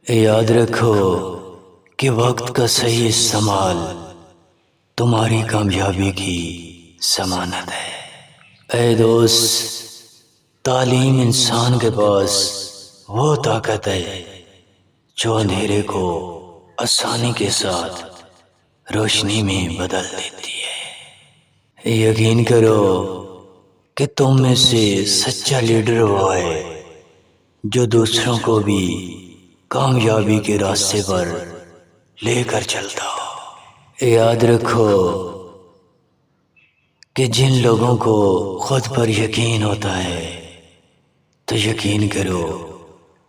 یاد رکھو کہ وقت کا صحیح استعمال تمہاری کامیابی کی ضمانت ہے۔ اے دوست، تعلیم انسان کے پاس وہ طاقت ہے جو اندھیرے کو آسانی کے ساتھ روشنی میں بدل دیتی ہے۔ یقین کرو کہ تم میں سے سچا لیڈر وہ ہے جو دوسروں کو بھی کامیابی کے راستے پر لے کر چلتا ہو۔ یاد رکھو کہ جن لوگوں کو خود پر یقین ہوتا ہے تو یقین کرو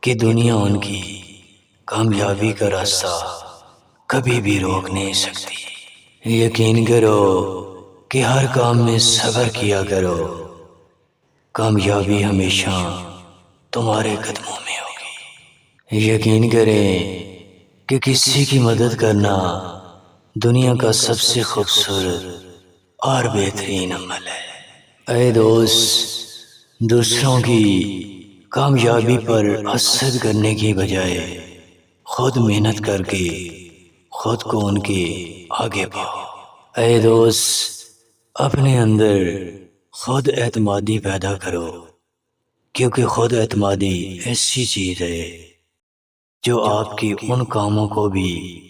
کہ دنیا ان کی کامیابی کا راستہ کبھی بھی روک نہیں سکتی۔ یقین کرو کہ ہر کام میں صبر کیا کرو، کامیابی ہمیشہ تمہارے قدموں میں ہوگی۔ یقین کریں کہ کسی کی مدد کرنا دنیا کا سب سے خوبصورت اور بہترین عمل ہے۔ اے دوست، دوسروں کی کامیابی پر حسد کرنے کی بجائے خود محنت کر کے خود کو ان کے آگے پاؤ۔ اے دوست، اپنے اندر خود اعتمادی پیدا کرو، کیونکہ خود اعتمادی ایسی چیز ہے جو آپ کے ان کاموں کو بھی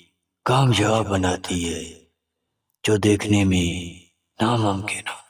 کامیاب بناتی ہے جو دیکھنے میں ناممکن ہو۔